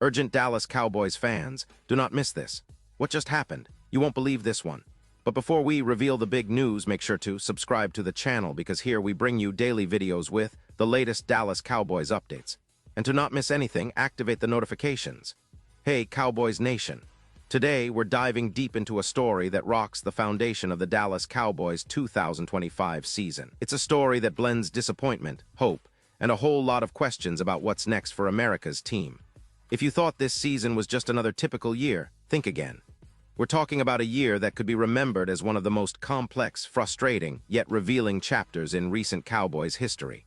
Urgent Dallas Cowboys fans, do not miss this. What just happened? You won't believe this one. But before we reveal the big news, make sure to subscribe to the channel because here we bring you daily videos with the latest Dallas Cowboys updates. And to not miss anything, activate the notifications. Hey, Cowboys Nation. Today, we're diving deep into a story that rocks the foundation of the Dallas Cowboys 2025 season. It's a story that blends disappointment, hope, and a whole lot of questions about what's next for America's team. If you thought this season was just another typical year, think again. We're talking about a year that could be remembered as one of the most complex, frustrating, yet revealing chapters in recent Cowboys history.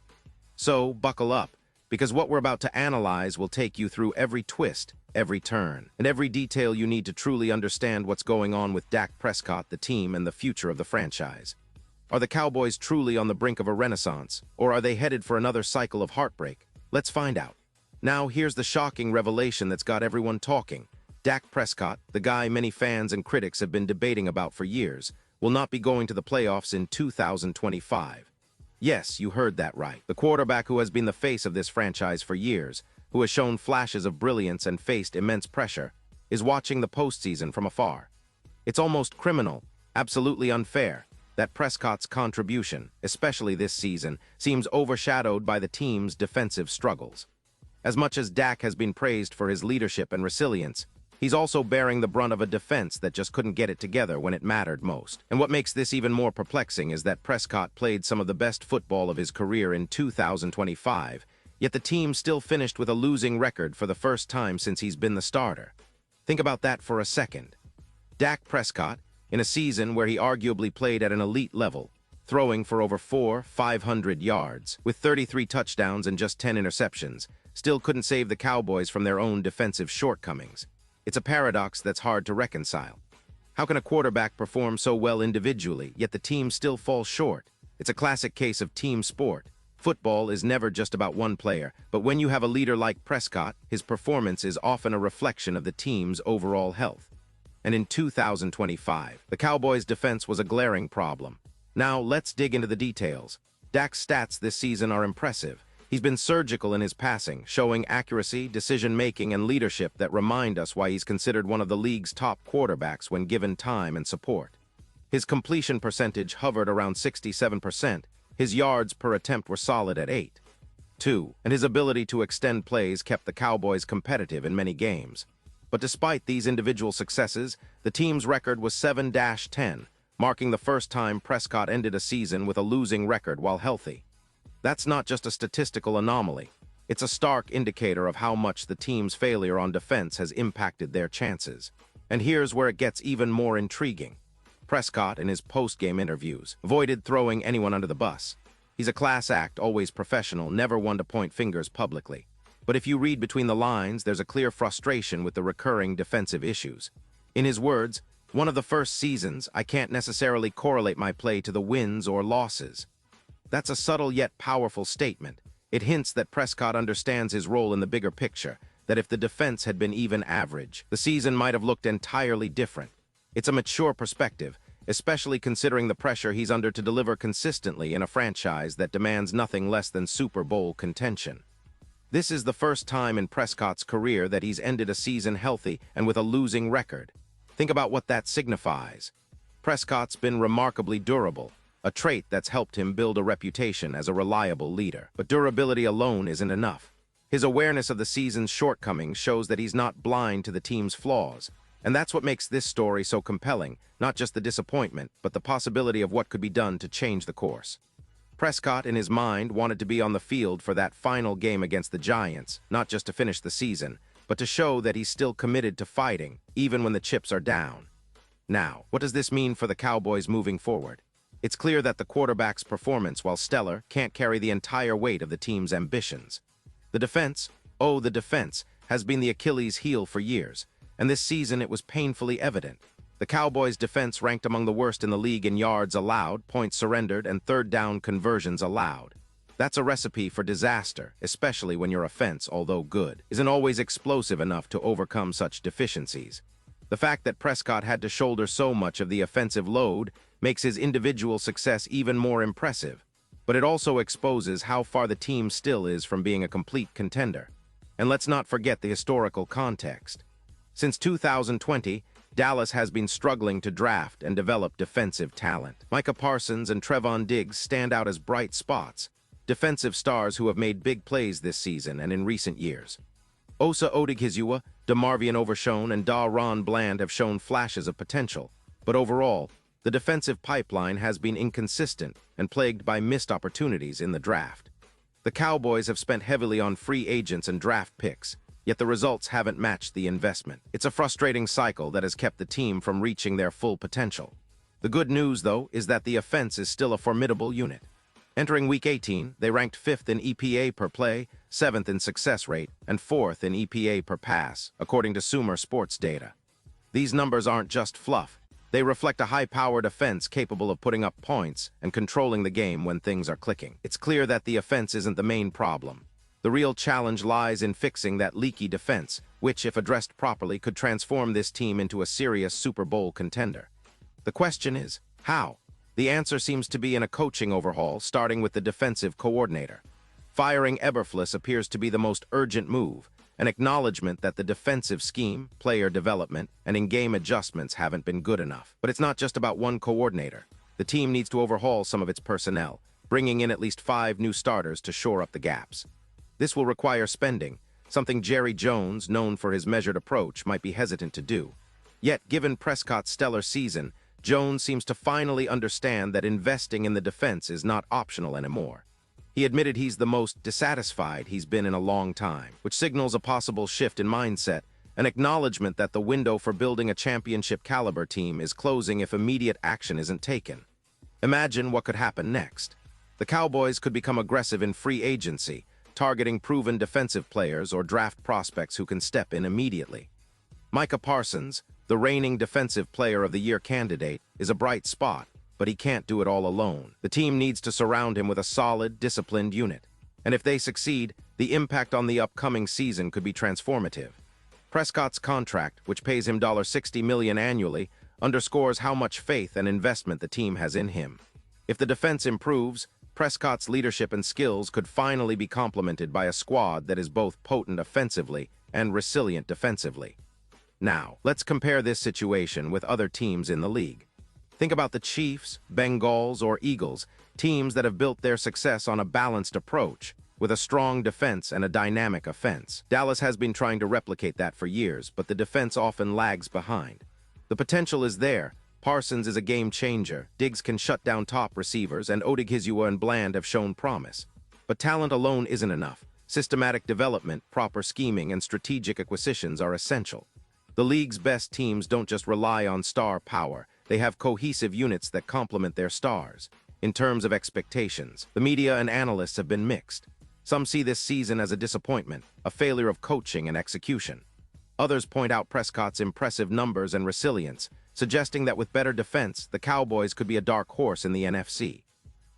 So, buckle up, because what we're about to analyze will take you through every twist, every turn, and every detail you need to truly understand what's going on with Dak Prescott, the team, and the future of the franchise. Are the Cowboys truly on the brink of a renaissance, or are they headed for another cycle of heartbreak? Let's find out. Now, here's the shocking revelation that's got everyone talking. Dak Prescott, the guy many fans and critics have been debating about for years, will not be going to the playoffs in 2025. Yes, you heard that right. The quarterback who has been the face of this franchise for years, who has shown flashes of brilliance and faced immense pressure, is watching the postseason from afar. It's almost criminal, absolutely unfair, that Prescott's contribution, especially this season, seems overshadowed by the team's defensive struggles. As much as Dak has been praised for his leadership and resilience, he's also bearing the brunt of a defense that just couldn't get it together when it mattered most. And what makes this even more perplexing is that Prescott played some of the best football of his career in 2025, yet the team still finished with a losing record for the first time since he's been the starter. Think about that for a second. Dak Prescott, in a season where he arguably played at an elite level, throwing for over 500 yards, with 33 touchdowns and just 10 interceptions, still couldn't save the Cowboys from their own defensive shortcomings. It's a paradox that's hard to reconcile. How can a quarterback perform so well individually, yet the team still falls short? It's a classic case of team sport. Football is never just about one player, but when you have a leader like Prescott, his performance is often a reflection of the team's overall health. And in 2025, the Cowboys' defense was a glaring problem. Now, let's dig into the details. Dak's stats this season are impressive. He's been surgical in his passing, showing accuracy, decision-making, and leadership that remind us why he's considered one of the league's top quarterbacks when given time and support. His completion percentage hovered around 67%, his yards per attempt were solid at 8.2, and his ability to extend plays kept the Cowboys competitive in many games. But despite these individual successes, the team's record was 7-10, marking the first time Prescott ended a season with a losing record while healthy. That's not just a statistical anomaly. It's a stark indicator of how much the team's failure on defense has impacted their chances. And here's where it gets even more intriguing. Prescott, in his post-game interviews, avoided throwing anyone under the bus. He's a class act, always professional, never one to point fingers publicly. But if you read between the lines, there's a clear frustration with the recurring defensive issues. In his words, "One of the first seasons, I can't necessarily correlate my play to the wins or losses." That's a subtle yet powerful statement. It hints that Prescott understands his role in the bigger picture, that if the defense had been even average, the season might have looked entirely different. It's a mature perspective, especially considering the pressure he's under to deliver consistently in a franchise that demands nothing less than Super Bowl contention. This is the first time in Prescott's career that he's ended a season healthy and with a losing record. Think about what that signifies. Prescott's been remarkably durable, a trait that's helped him build a reputation as a reliable leader. But durability alone isn't enough. His awareness of the season's shortcomings shows that he's not blind to the team's flaws. And that's what makes this story so compelling, not just the disappointment, but the possibility of what could be done to change the course. Prescott, in his mind, wanted to be on the field for that final game against the Giants, not just to finish the season, but to show that he's still committed to fighting, even when the chips are down. Now, what does this mean for the Cowboys moving forward? It's clear that the quarterback's performance, while stellar, can't carry the entire weight of the team's ambitions. The defense, has been the Achilles heel for years, and this season it was painfully evident. The Cowboys' defense ranked among the worst in the league in yards allowed, points surrendered, and third down conversions allowed. That's a recipe for disaster, especially when your offense, although good, isn't always explosive enough to overcome such deficiencies. The fact that Prescott had to shoulder so much of the offensive load makes his individual success even more impressive, but it also exposes how far the team still is from being a complete contender. And let's not forget the historical context. Since 2020, Dallas has been struggling to draft and develop defensive talent. Micah Parsons and Trevon Diggs stand out as bright spots, defensive stars who have made big plays this season and in recent years. Osa Odighizuwa, DeMarvion Overshown, and Ron Bland have shown flashes of potential, but overall, the defensive pipeline has been inconsistent and plagued by missed opportunities in the draft. The Cowboys have spent heavily on free agents and draft picks, yet the results haven't matched the investment. It's a frustrating cycle that has kept the team from reaching their full potential. The good news, though, is that the offense is still a formidable unit. Entering Week 18, they ranked 5th in EPA per play, 7th in success rate, and 4th in EPA per pass, according to Sumer Sports data. These numbers aren't just fluff. They reflect a high-powered offense capable of putting up points and controlling the game when things are clicking. It's clear that the offense isn't the main problem. The real challenge lies in fixing that leaky defense, which, if addressed properly, could transform this team into a serious Super Bowl contender. The question is, how? The answer seems to be in a coaching overhaul, starting with the defensive coordinator. Firing Eberflus appears to be the most urgent move, an acknowledgement that the defensive scheme, player development, and in-game adjustments haven't been good enough. But it's not just about one coordinator. The team needs to overhaul some of its personnel, bringing in at least 5 new starters to shore up the gaps. This will require spending, something Jerry Jones, known for his measured approach, might be hesitant to do. Yet, given Prescott's stellar season, Jones seems to finally understand that investing in the defense is not optional anymore. He admitted he's the most dissatisfied he's been in a long time, which signals a possible shift in mindset, an acknowledgement that the window for building a championship-caliber team is closing if immediate action isn't taken. Imagine what could happen next. The Cowboys could become aggressive in free agency, targeting proven defensive players or draft prospects who can step in immediately. Micah Parsons, the reigning Defensive Player of the Year candidate, is a bright spot, but he can't do it all alone. The team needs to surround him with a solid, disciplined unit. And if they succeed, the impact on the upcoming season could be transformative. Prescott's contract, which pays him $60 million annually, underscores how much faith and investment the team has in him. If the defense improves, Prescott's leadership and skills could finally be complemented by a squad that is both potent offensively and resilient defensively. Now, let's compare this situation with other teams in the league. Think about the Chiefs, Bengals, or Eagles, teams that have built their success on a balanced approach, with a strong defense and a dynamic offense. Dallas has been trying to replicate that for years, but the defense often lags behind. The potential is there. Parsons is a game changer, Diggs can shut down top receivers, and Odighizuwa and Bland have shown promise. But talent alone isn't enough. Systematic development, proper scheming, and strategic acquisitions are essential. The league's best teams don't just rely on star power, they have cohesive units that complement their stars. In terms of expectations, the media and analysts have been mixed. Some see this season as a disappointment, a failure of coaching and execution. Others point out Prescott's impressive numbers and resilience, suggesting that with better defense, the Cowboys could be a dark horse in the NFC.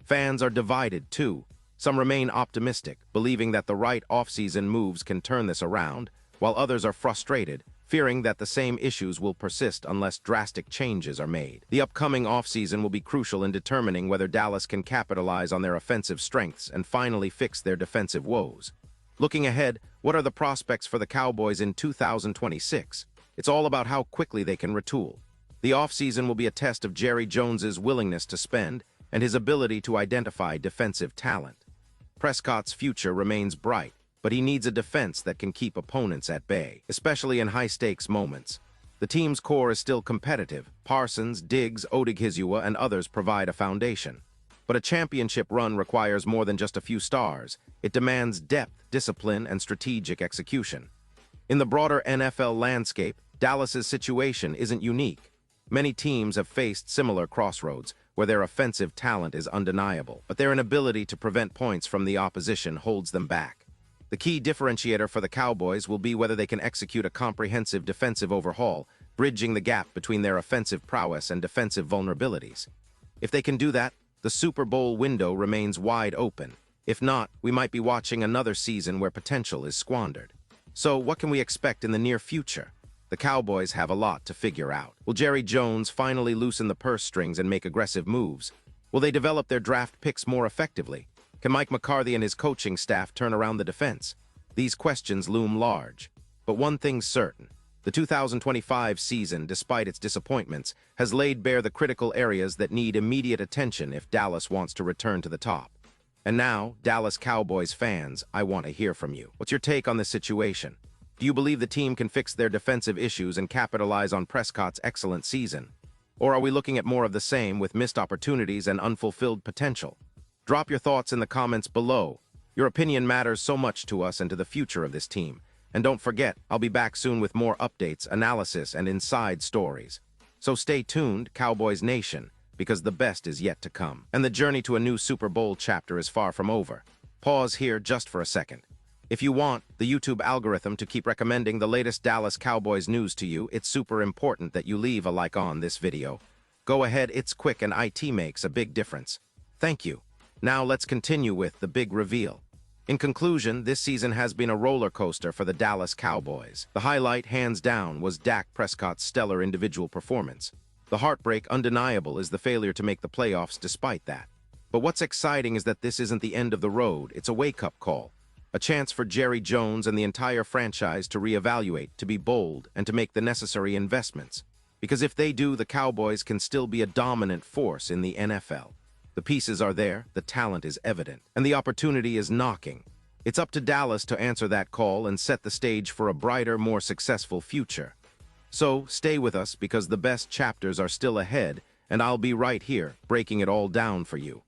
Fans are divided, too. Some remain optimistic, believing that the right offseason moves can turn this around, while others are frustrated, fearing that the same issues will persist unless drastic changes are made. The upcoming offseason will be crucial in determining whether Dallas can capitalize on their offensive strengths and finally fix their defensive woes. Looking ahead, what are the prospects for the Cowboys in 2026? It's all about how quickly they can retool. The offseason will be a test of Jerry Jones's willingness to spend and his ability to identify defensive talent. Prescott's future remains bright, but he needs a defense that can keep opponents at bay, especially in high-stakes moments. The team's core is still competitive. Parsons, Diggs, Odighizuwa, and others provide a foundation. But a championship run requires more than just a few stars. It demands depth, discipline, and strategic execution. In the broader NFL landscape, Dallas's situation isn't unique. Many teams have faced similar crossroads, where their offensive talent is undeniable, but their inability to prevent points from the opposition holds them back. The key differentiator for the Cowboys will be whether they can execute a comprehensive defensive overhaul, bridging the gap between their offensive prowess and defensive vulnerabilities. If they can do that, the Super Bowl window remains wide open. If not, we might be watching another season where potential is squandered. So, what can we expect in the near future? The Cowboys have a lot to figure out. Will Jerry Jones finally loosen the purse strings and make aggressive moves? Will they develop their draft picks more effectively? Can Mike McCarthy and his coaching staff turn around the defense? These questions loom large. But one thing's certain. The 2025 season, despite its disappointments, has laid bare the critical areas that need immediate attention if Dallas wants to return to the top. And now, Dallas Cowboys fans, I want to hear from you. What's your take on this situation? Do you believe the team can fix their defensive issues and capitalize on Prescott's excellent season? Or are we looking at more of the same with missed opportunities and unfulfilled potential? Drop your thoughts in the comments below. Your opinion matters so much to us and to the future of this team. And don't forget, I'll be back soon with more updates, analysis, and inside stories. So stay tuned, Cowboys Nation, because the best is yet to come. And the journey to a new Super Bowl chapter is far from over. Pause here just for a second. If you want the YouTube algorithm to keep recommending the latest Dallas Cowboys news to you, it's super important that you leave a like on this video. Go ahead, it's quick and it makes a big difference. Thank you. Now let's continue with the big reveal. In conclusion, this season has been a roller coaster for the Dallas Cowboys. The highlight, hands down, was Dak Prescott's stellar individual performance. The heartbreak, undeniable, is the failure to make the playoffs despite that. But what's exciting is that this isn't the end of the road, it's a wake-up call. A chance for Jerry Jones and the entire franchise to reevaluate, to be bold, and to make the necessary investments. Because if they do, the Cowboys can still be a dominant force in the NFL. The pieces are there, the talent is evident, and the opportunity is knocking. It's up to Dallas to answer that call and set the stage for a brighter, more successful future. So, stay with us because the best chapters are still ahead, and I'll be right here, breaking it all down for you.